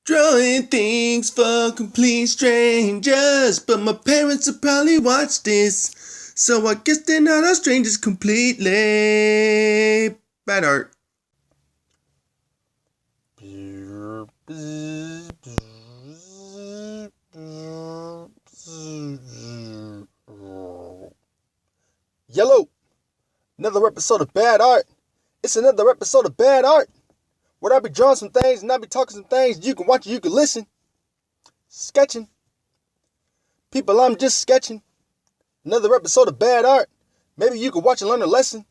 Drawing things for complete strangers, but my parents will probably watch this, so I guess they're not our strangers completely. Bad art. Yellow! Another episode of Bad Art. It's another episode of Bad Art, where I be drawing some things and I be talking some things. You can watch it, you can listen. Sketching. People, I'm just sketching. Another episode of Bad Art. Maybe you can watch and learn a lesson.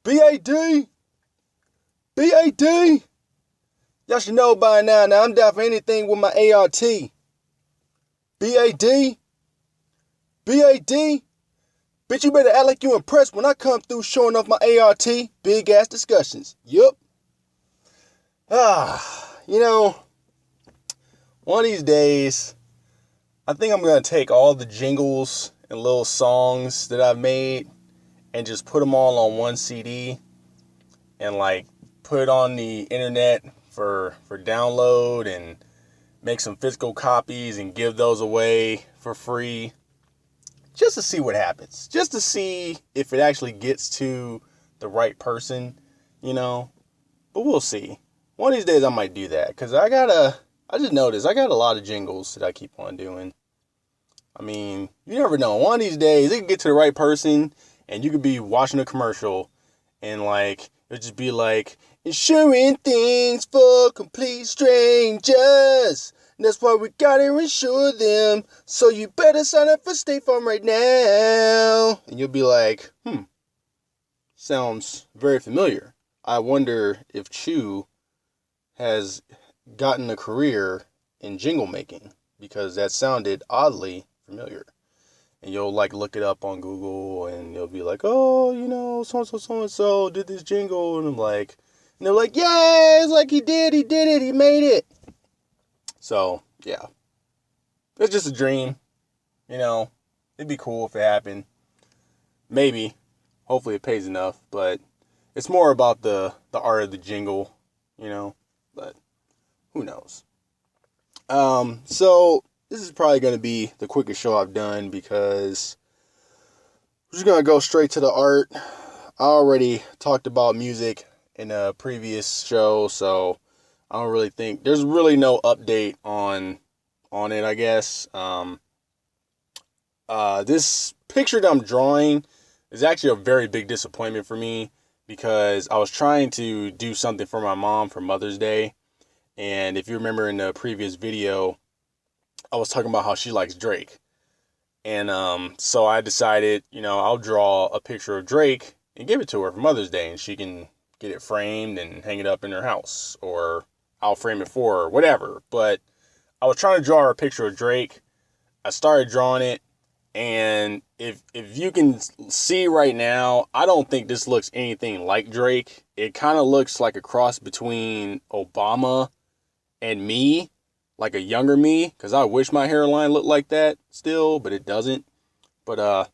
B-A-D. B-A-D. Y'all should know by now. Now, I'm down for anything with my A-R-T. B-A-D. B-A-D. Bitch, you better act like you impressed when I come through showing off my A-R-T. Big ass discussions. Yup. One of these days, I think I'm going to take all the jingles and little songs that I've made and just put them all on one CD and put it on the internet for download and make some physical copies and give those away for free just to see what happens. Just to see if it actually gets to the right person, But we'll see. One of these days I might do that because I just noticed I got a lot of jingles that I keep on doing. I mean, you never know. One of these days it can get to the right person and you could be watching a commercial and it'll just be insuring things for complete strangers. And that's why we gotta insure them. So you better sign up for State Farm right now. And you'll be like, sounds very familiar. I wonder if Chew has gotten a career in jingle making because that sounded oddly familiar. And you'll look it up on Google and you'll be like, oh, so-and-so did this jingle. And and they're like, yeah, it's he did it, he made it. So, yeah. It's just a dream. It'd be cool if it happened. Maybe. Hopefully it pays enough. But it's more about the art of the jingle, But who knows? So this is probably going to be the quickest show I've done because we're just going to go straight to the art. I already talked about music in a previous show, so I don't really think there's really no update on it, I guess. This picture that I'm drawing is actually a very big disappointment for me because I was trying to do something for my mom for Mother's Day. And if you remember in the previous video, I was talking about how she likes Drake. And so I decided, I'll draw a picture of Drake and give it to her for Mother's Day. And she can get it framed and hang it up in her house. Or I'll frame it for her, whatever. But I was trying to draw her a picture of Drake. I started drawing it. And if you can see right now, I don't think this looks anything like Drake. It kind of looks like a cross between Obama and me, like a younger me, because I wish my hairline looked like that still, but it doesn't. But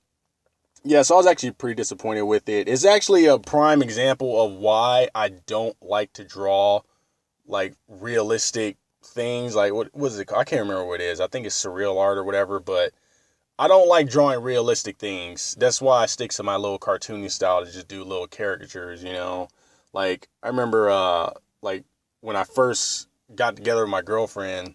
yeah, so I was actually pretty disappointed with it. It's actually a prime example of why I don't like to draw realistic things. What is it called? I can't remember what it is. I think it's surreal art or whatever, but I don't like drawing realistic things. That's why I stick to my little cartoony style to just do little caricatures, I remember when I first got together with my girlfriend,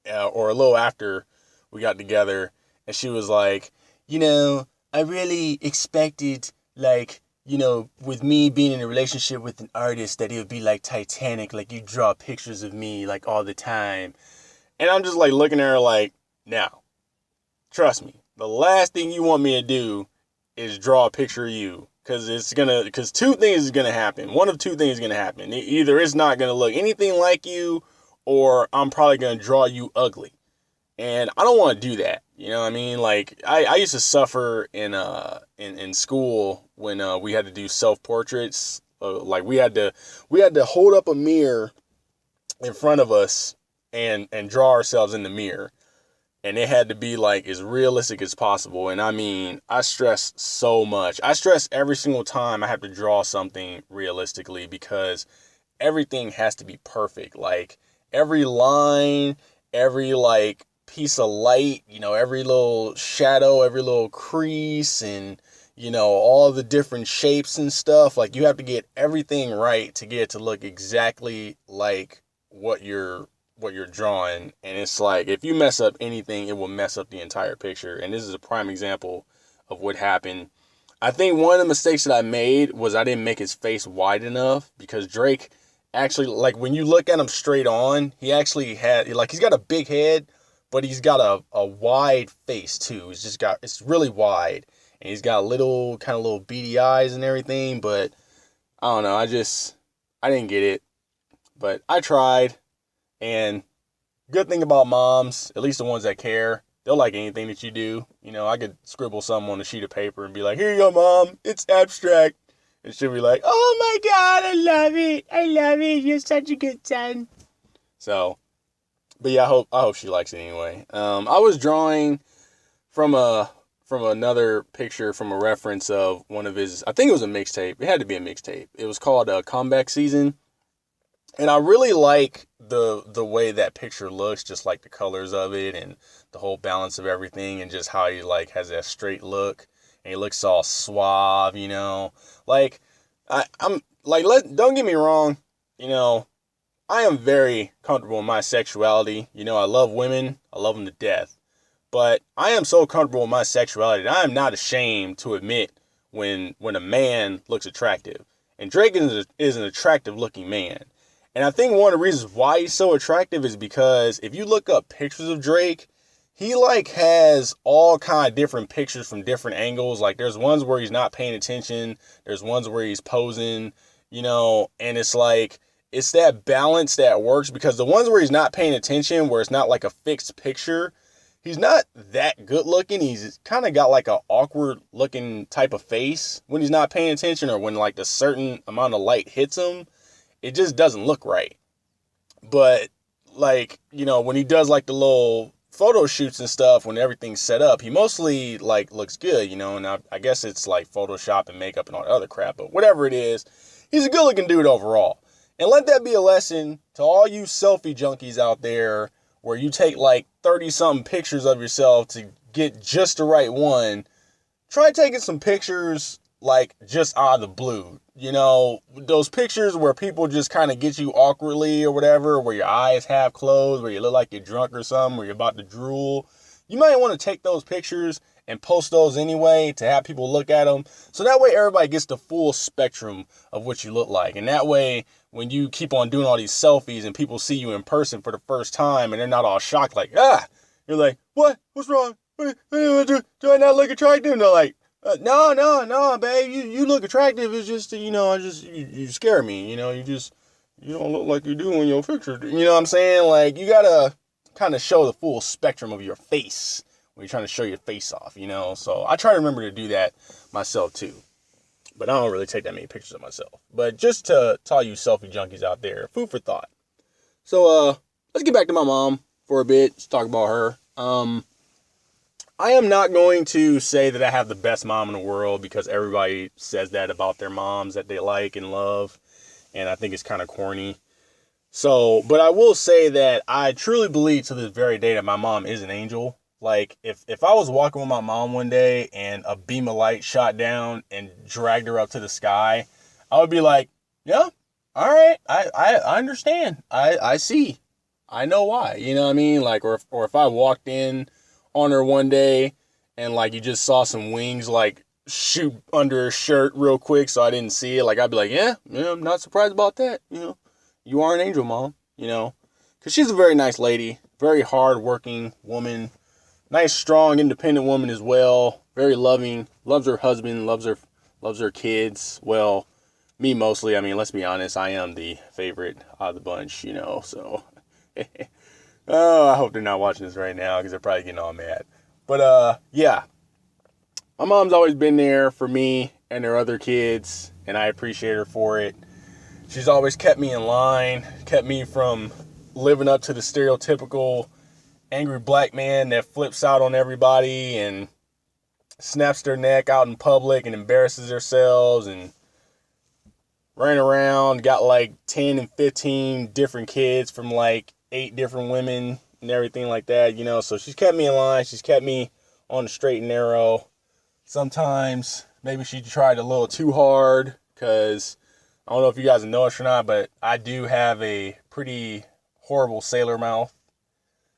or a little after we got together, and she was like, I really expected, with me being in a relationship with an artist, that it would be like Titanic, you draw pictures of me, all the time. And I'm just, looking at her now, trust me, the last thing you want me to do is draw a picture of you. Because two things is going to happen. One of two things is going to happen. Either it's not going to look anything like you, or I'm probably going to draw you ugly. And I don't want to do that. You know what I mean? I used to suffer in school when we had to do self-portraits. We had to hold up a mirror in front of us and draw ourselves in the mirror. And it had to be as realistic as possible. And I mean, I stress so much. I stress every single time I have to draw something realistically because everything has to be perfect. every line, every like piece of light, every little shadow, every little crease, and all the different shapes and stuff. Like, you have to get everything right to get it to look exactly like what you're drawing. And it's like, if you mess up anything, it will mess up the entire picture. And this is a prime example of what happened. I think one of the mistakes that I made was I didn't make his face wide enough, because Drake actually, like, when you look at him straight on, he actually had, like, he's got a big head, but he's got a wide face too. It's really wide. And he's got little beady eyes and everything, but I don't know. I didn't get it, but I tried. And good thing about moms, at least the ones that care, they'll like anything that you do. I could scribble something on a sheet of paper and be like, "Here you go, Mom. It's abstract." And she'll be like, "Oh my God, I love it. I love it. You're such a good son." So, but yeah, I hope she likes it anyway. I was drawing from another picture, from a reference of one of his, I think it was a mixtape. It had to be a mixtape. It was called Comeback Season. And I really like the way that picture looks, just like the colors of it and the whole balance of everything, and just how he like has that straight look and he looks all suave, Like, I'm like, don't get me wrong, I am very comfortable in my sexuality. I love women. I love them to death. But I am so comfortable with my sexuality that I am not ashamed to admit when a man looks attractive. And Drake is an attractive looking man. And I think one of the reasons why he's so attractive is because if you look up pictures of Drake, he like has all kind of different pictures from different angles. Like, there's ones where he's not paying attention. There's ones where he's posing, and it's like, it's that balance that works, because the ones where he's not paying attention, where it's not like a fixed picture, he's not that good looking. He's kind of got like an awkward looking type of face when he's not paying attention, or when like a certain amount of light hits him. It just doesn't look right. But like, when he does like the little photo shoots and stuff, when everything's set up, he mostly like looks good, and I guess it's like Photoshop and makeup and all that other crap, but whatever it is, he's a good looking dude overall. And let that be a lesson to all you selfie junkies out there, where you take like 30 something pictures of yourself to get just the right one. Try taking some pictures like just out of the blue. Those pictures where people just kind of get you awkwardly or whatever, where your eyes half closed, where you look like you're drunk or something, where you're about to drool. You might want to take those pictures and post those anyway to have people look at them. So that way everybody gets the full spectrum of what you look like. And that way, when you keep on doing all these selfies and people see you in person for the first time and they're not all shocked like, you're like, "What? What's wrong? Do I not look attractive?" And they're like, no, babe, you look attractive. It's just, you scare me, you don't look like you do in your picture. You know what I'm saying? Like, you gotta kind of show the full spectrum of your face when you're trying to show your face off, So I try to remember to do that myself too. But I don't really take that many pictures of myself. But just to all you selfie junkies out there, food for thought. So, let's get back to my mom for a bit. Let's talk about her. I am not going to say that I have the best mom in the world, because everybody says that about their moms that they like and love, and I think it's kind of corny. So, but I will say that I truly believe to this very day that my mom is an angel. Like, if I was walking with my mom one day and a beam of light shot down and dragged her up to the sky, I would be like, "Yeah, all right, I understand. I see. I know why." You know what I mean? Like, or if I walked in on her one day and like you just saw some wings like shoot under her shirt real quick so I didn't see it, like I'd be like, yeah, I'm not surprised about that. You are an angel, Mom, because she's a very nice lady, very hard-working woman, nice, strong, independent woman as well, very loving, loves her husband, loves her kids. Well, me mostly. I mean, let's be honest, I am the favorite out of the bunch, so oh, I hope they're not watching this right now, because they're probably getting all mad. But, yeah. My mom's always been there for me and her other kids, and I appreciate her for it. She's always kept me in line, kept me from living up to the stereotypical angry black man that flips out on everybody and snaps their neck out in public and embarrasses themselves and ran around, got like 10 and 15 different kids from like 8 different women and everything like that, so she's kept me in line. She's kept me on the straight and narrow. Sometimes maybe she tried a little too hard, because I don't know if you guys know it or not, but I do have a pretty horrible sailor mouth.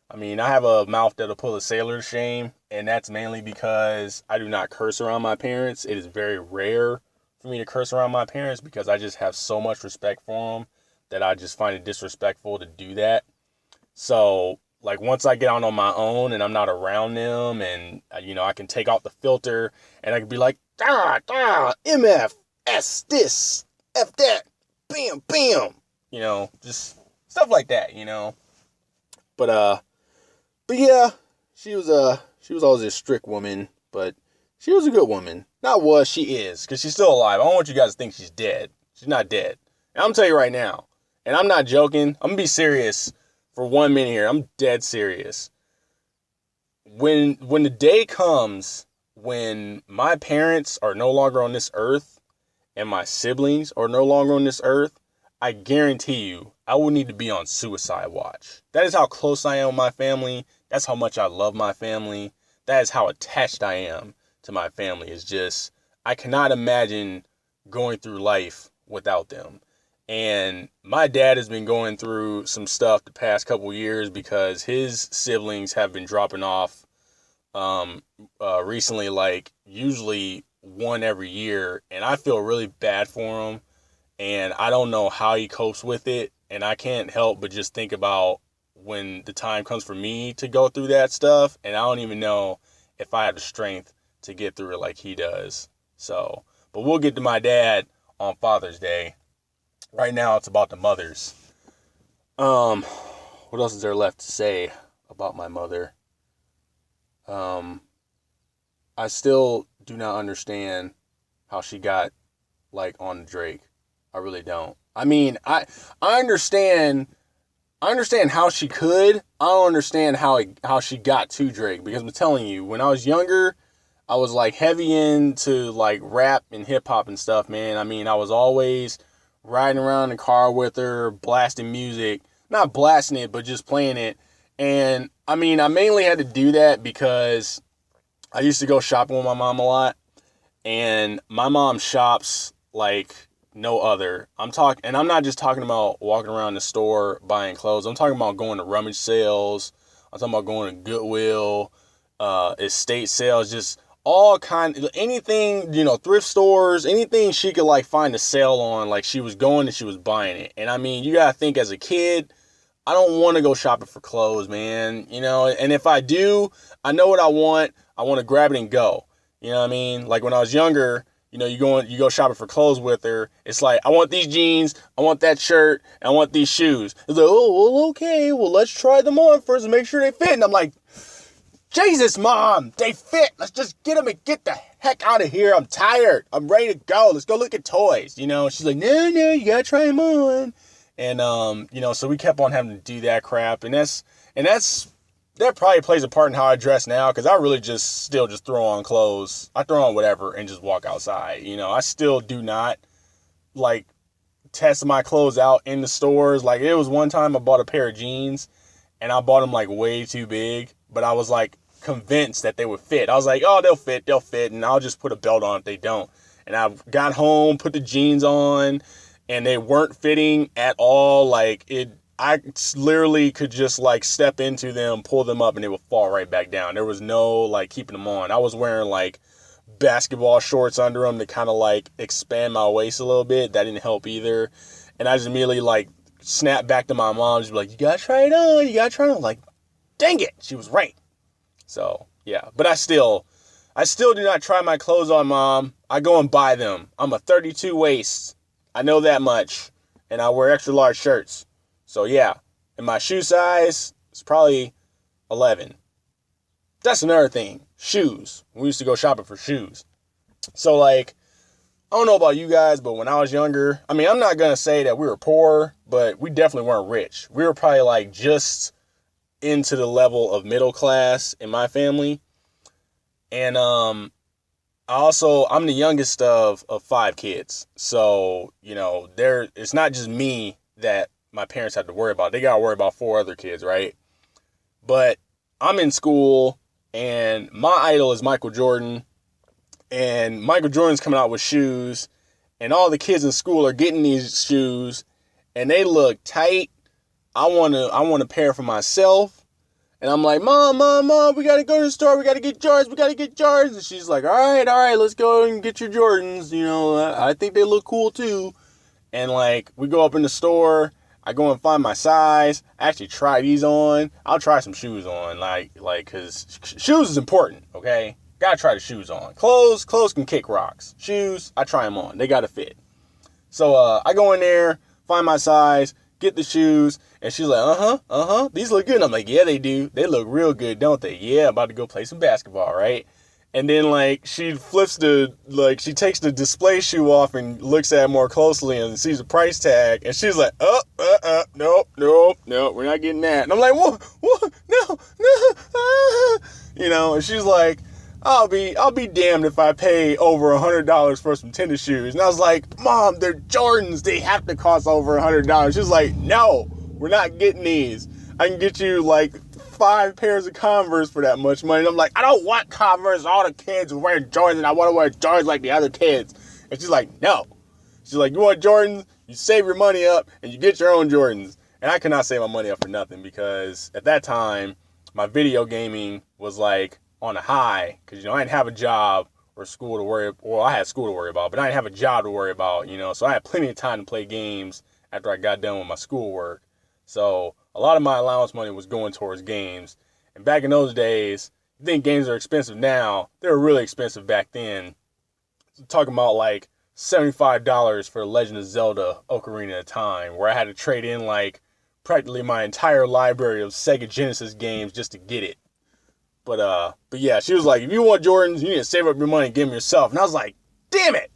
I mean, I have a mouth that'll put a sailor to shame, and that's mainly because I do not curse around my parents. It is very rare for me to curse around my parents, because I just have so much respect for them that I just find it disrespectful to do that. So, like, once I get out on my own and I'm not around them, and, I can take out the filter, and I can be like, MF, S this, F that, bam, bam, just stuff like that, But yeah, she was always a strict woman, but she was a good woman. Not was, she is, because she's still alive. I don't want you guys to think she's dead. She's not dead. And I'm gonna tell you right now, and I'm not joking, I'm gonna be serious for 1 minute here. I'm dead serious. When the day comes when my parents are no longer on this earth and my siblings are no longer on this earth, I guarantee you, I will need to be on suicide watch. That is how close I am with my family. That's how much I love my family. That is how attached I am to my family. It's just, I cannot imagine going through life without them. And my dad has been going through some stuff the past couple years, because his siblings have been dropping off recently, like usually one every year. And I feel really bad for him. And I don't know how he copes with it. And I can't help but just think about when the time comes for me to go through that stuff. And I don't even know if I have the strength to get through it like he does. So, but we'll get to my dad on Father's Day. Right now, it's about the mothers. What else is there left to say about my mother? I still do not understand how she got, like, on Drake. I really don't. I mean, I understand how she could. I don't understand how she got to Drake, because I'm telling you, when I was younger, I was like heavy into like rap and hip hop and stuff, man. I mean, I was always riding around in the car with her, blasting music, not blasting it, but just playing it. And I mean, I mainly had to do that because I used to go shopping with my mom a lot, and my mom shops like no other. And I'm not just talking about walking around the store buying clothes. I'm talking about going to rummage sales. I'm talking about going to Goodwill, estate sales, just all anything, thrift stores, anything she could like find a sale on, like she was going and she was buying it. And I mean, you gotta think, as a kid, I don't want to go shopping for clothes, man. And if I do, I know what I want. I want to grab it and go. You know what I mean? Like when I was younger, you go shopping for clothes with her. It's like, I want these jeans, I want that shirt, and I want these shoes. It's like, oh, well, okay, well, let's try them on first and make sure they fit. And I'm like, Jesus, Mom, they fit. Let's just get them and get the heck out of here. I'm tired. I'm ready to go. Let's go look at toys. She's like, no, you gotta try them on. And, so we kept on having to do that crap. And that probably plays a part in how I dress now, because I really still throw on clothes. I throw on whatever and just walk outside. I still do not like test my clothes out in the stores. Like, it was one time I bought a pair of jeans and I bought them like way too big, but I was like convinced that they would fit. I was like, oh, they'll fit, and I'll just put a belt on if they don't. And I got home, put the jeans on, and they weren't fitting at all. Like, I literally could just like step into them, pull them up, and they would fall right back down. There was no like keeping them on. I was wearing like basketball shorts under them to kind of like expand my waist a little bit. That didn't help either. And I just immediately like snapped back to my mom, just be like, you gotta try it on. I'm like, dang it, she was right. So yeah, but I still do not try my clothes on, Mom. I go and buy them. I'm a 32 waist. I know that much, and I wear extra large shirts. So yeah, and my shoe size is probably 11. That's another thing. Shoes. We used to go shopping for shoes. So like, I don't know about you guys, but when I was younger, I mean, I'm not going to say that we were poor, but we definitely weren't rich. We were probably like just into the level of middle class in my family. And I'm the youngest of 5 kids. So, it's not just me that my parents have to worry about. They got to worry about 4 other kids, right? But I'm in school, and my idol is Michael Jordan, and Michael Jordan's coming out with shoes, and all the kids in school are getting these shoes, and they look tight. I want a pair for myself. And I'm like, Mom, we got to go to the store. We got to get Jordans. And she's like, all right, let's go and get your Jordans. You know, I think they look cool too. And like, we go up in the store. I go and find my size. I actually try these on. I'll try some shoes on, cause shoes is important, okay? Gotta try the shoes on. Clothes can kick rocks. Shoes, I try them on. They gotta fit. So I go in there, find my size, get the shoes, and she's like, these look good. And I'm like, yeah, they do. They look real good, don't they? Yeah, I'm about to go play some basketball, right? And then, like, she takes the display shoe off and looks at it more closely and sees the price tag. And she's like, nope, we're not getting that. And I'm like, what, no, you know, and she's like, I'll be damned if I pay over $100 for some tennis shoes. And I was like, Mom, they're Jordans. They have to cost over $100. She's like, no, we're not getting these. I can get you, like, 5 pairs of Converse for that much money. And I'm like, I don't want Converse. All the kids are wearing Jordans, and I want to wear Jordans like the other kids. And she's like, no. She's like, you want Jordans? You save your money up, and you get your own Jordans. And I could not save my money up for nothing, because at that time, my video gaming was, like, on a high. Because, you know, I didn't have a job or school to worry about. Well, I had school to worry about, but I didn't have a job to worry about, you know. So I had plenty of time to play games after I got done with my schoolwork. So a lot of my allowance money was going towards games. And back in those days, you think games are expensive now. They were really expensive back then. Talking about like $75 for Legend of Zelda Ocarina of Time, where I had to trade in like practically my entire library of Sega Genesis games just to get it. But yeah, she was like, if you want Jordans, you need to save up your money and get them yourself. And I was like, damn it.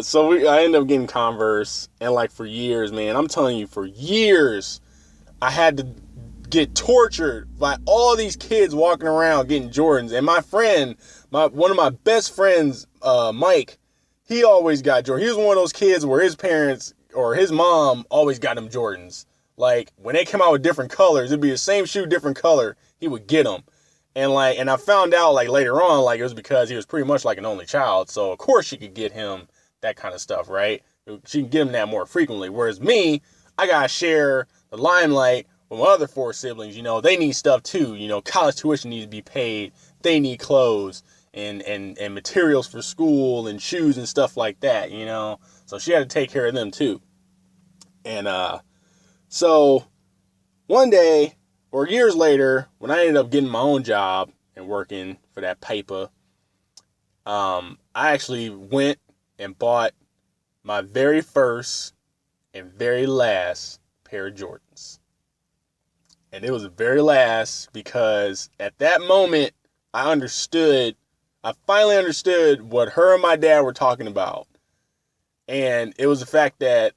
So I ended up getting Converse, and like for years, man, I'm telling you, for years, I had to get tortured by all these kids walking around getting Jordans. And my friend, one of my best friends, Mike, he always got Jordans. He was one of those kids where his parents or his mom always got him Jordans. Like when they came out with different colors, it'd be the same shoe, different color. He would get them. And I found out like later on, like it was because he was pretty much like an only child. So of course she could get him that kind of stuff, right? She can get him that more frequently. Whereas me, I gotta share the limelight with my other 4 siblings. You know, they need stuff too. You know, college tuition needs to be paid. They need clothes and materials for school and shoes and stuff like that, you know. So she had to take care of them too. And so one day, or years later, when I ended up getting my own job and working for that paper, I actually went and bought my very first and very last pair of Jordans. And it was the very last because at that moment, I finally understood what her and my dad were talking about. And it was the fact that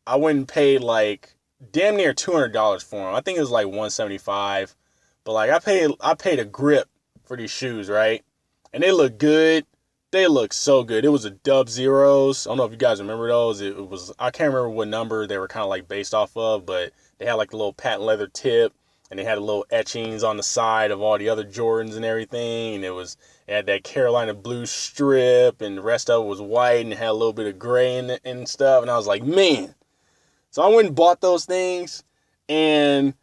I went and paid like damn near $200 for them. I think it was like $175, but like I paid a grip for these shoes, right? And they look good. They look so good. It was a Dub Zeros. I don't know if you guys remember those. It was, I can't remember what number they were kind of like based off of, but they had like a little patent leather tip, and they had a little etchings on the side of all the other Jordans and everything. And it had that Carolina blue strip, and the rest of it was white, and it had a little bit of gray in it and stuff. And I was like, man. So I went and bought those things, and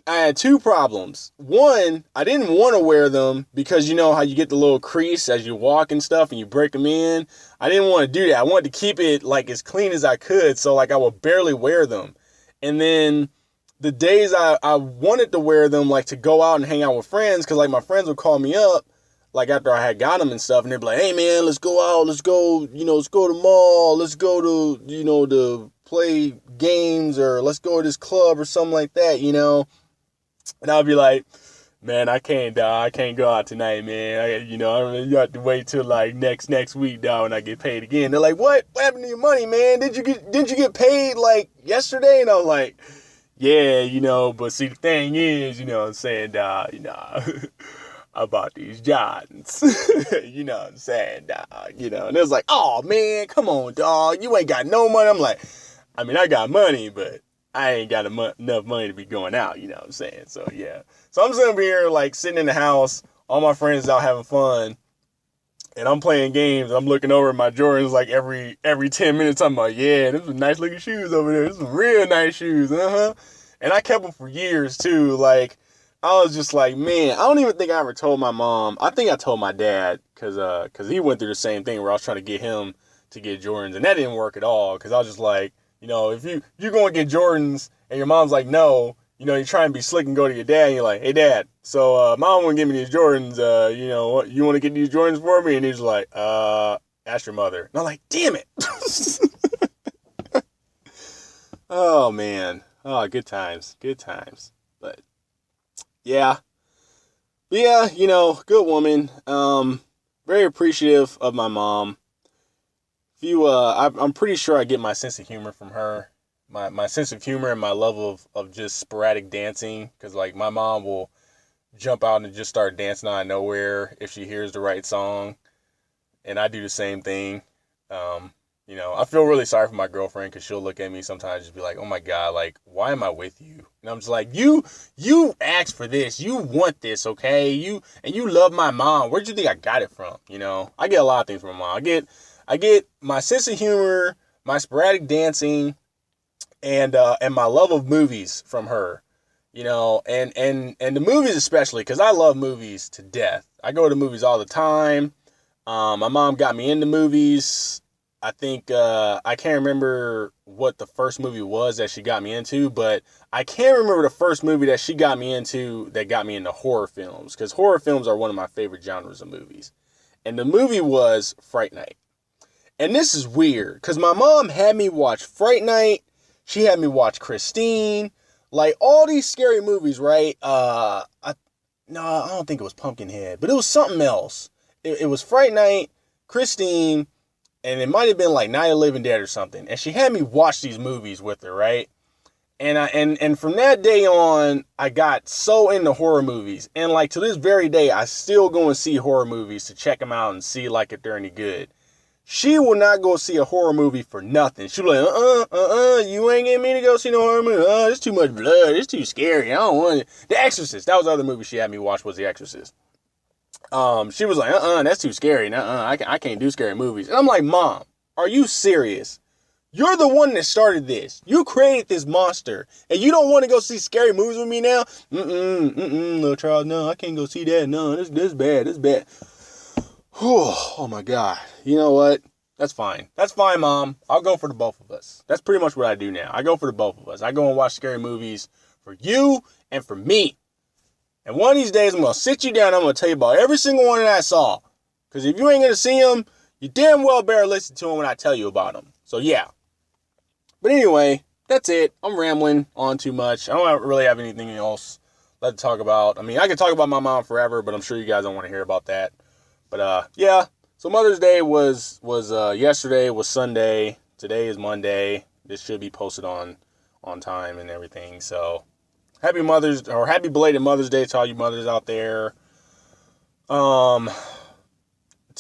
I had 2 problems. One, I didn't want to wear them because you know how you get the little crease as you walk and stuff and you break them in. I didn't want to do that. I wanted to keep it like as clean as I could, so like I would barely wear them. And then the days I wanted to wear them, like to go out and hang out with friends, because like my friends would call me up like after I had got them and stuff, and they'd be like, hey man, let's go out, let's go to the mall, let's go to, to play games, or let's go to this club or something like that, you know. And I'll be like, man, I can't go out tonight, man. You have to wait till like next week, dog, when I get paid again. They're like, what happened to your money, man? Didn't you get paid like yesterday? And I was like, yeah, but see, the thing is, what I'm saying, dog, I bought these Jordans. You know what I'm saying, dog? You know, and it was like, oh man, come on, dog. You ain't got no money. I'm like, I mean, I got money, but I ain't got enough money to be going out. You know what I'm saying? So yeah. So I'm sitting here like sitting in the house, all my friends out having fun, and I'm playing games. I'm looking over at my Jordans like every 10 minutes. I'm like, yeah, there's some nice looking shoes over there. There's some real nice shoes. And I kept them for years too. Like, I was just like, man, I don't even think I ever told my mom. I think I told my dad because he went through the same thing where I was trying to get him to get Jordans, and that didn't work at all. Because I was just like, you know, if you going to get Jordans and your mom's like, no, you know, you try and be slick and go to your dad and you're like, hey dad, so mom won't give me these Jordans. You know, what, you want to get these Jordans for me? And he's like, ask your mother. And I'm like, damn it. Oh man. Oh, good times. Good times. But yeah. But yeah, you know, good woman. Very appreciative of my mom. I'm pretty sure I get my sense of humor from her. My sense of humor and my love of just sporadic dancing. Because, like, my mom will jump out and just start dancing out of nowhere if she hears the right song. And I do the same thing. You know, I feel really sorry for my girlfriend because she'll look at me sometimes and just be like, oh my God, like, why am I with you? And I'm just like, you asked for this. You want this, okay? You love my mom. Where'd you think I got it from? You know, I get a lot of things from my mom. I get my sense of humor, my sporadic dancing, and my love of movies from her. You know, and the movies especially, because I love movies to death. I go to movies all the time. My mom got me into movies. I think, I can't remember what the first movie was that she got me into, but I can remember the first movie that she got me into that got me into horror films, because horror films are one of my favorite genres of movies. And the movie was Fright Night. And this is weird, because my mom had me watch Fright Night. She had me watch Christine. Like, all these scary movies, right? I don't think it was Pumpkinhead, but it was something else. It was Fright Night, Christine, and it might have been like Night of the Living Dead or something. And she had me watch these movies with her, right? And from that day on, I got so into horror movies. And like to this very day, I still go and see horror movies to check them out and see like if they're any good. She will not go see a horror movie for nothing. She'll be like, you ain't getting me to go see no horror movie. It's too much blood. It's too scary. I don't want it. The Exorcist. That was the other movie she had me watch, was The Exorcist. She was like, that's too scary. I can't do scary movies. And I'm like, Mom, are you serious? You're the one that started this. You created this monster. And you don't want to go see scary movies with me now? Little child, no, I can't go see that. No, this bad. This bad. Oh my God. You know what? That's fine. That's fine, Mom. I'll go for the both of us. That's pretty much what I do now. I go for the both of us. I go and watch scary movies for you and for me. And one of these days, I'm going to sit you down and I'm going to tell you about every single one that I saw. Because if you ain't going to see them, you damn well better listen to them when I tell you about them. So, yeah. But anyway, that's it. I'm rambling on too much. I don't really have anything else left to talk about. I mean, I could talk about my mom forever, but I'm sure you guys don't want to hear about that. But, yeah. So, Mother's Day was yesterday, was Sunday. Today is Monday. This should be posted on time and everything. So, happy belated Mother's Day to all you mothers out there. To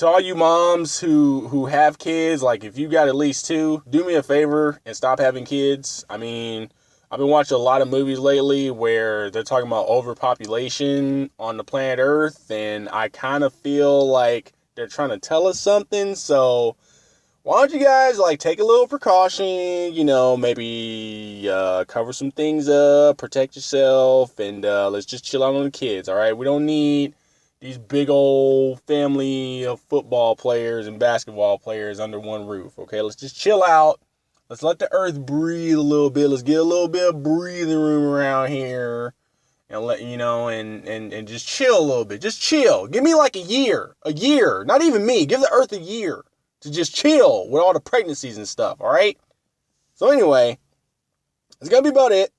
all you moms who have kids, like if you got at least two, do me a favor and stop having kids. I mean, I've been watching a lot of movies lately where they're talking about overpopulation on the planet Earth, and I kind of feel like they're trying to tell us something. So why don't you guys like take a little precaution, you know, maybe cover some things up, protect yourself, and let's just chill out on the kids, all right? We don't need these big old family of football players and basketball players under one roof, okay? Let's just chill out. Let's let the earth breathe a little bit. Let's get a little bit of breathing room around here and let, you know, and just chill a little bit. Just chill. Give me like a year, not even me. Give the earth a year to just chill with all the pregnancies and stuff, all right? So anyway, that's going to be about it.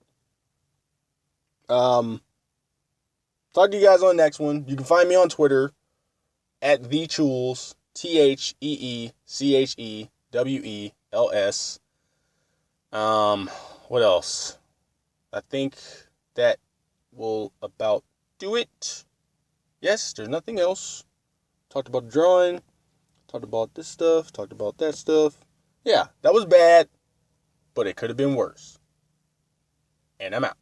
Talk to you guys on the next one. You can find me on Twitter at the Chewels, TheChewels. What else? I think that will about do it. Yes, there's nothing else. Talked about drawing. Talked about this stuff. Talked about that stuff. Yeah, that was bad, but it could have been worse. And I'm out.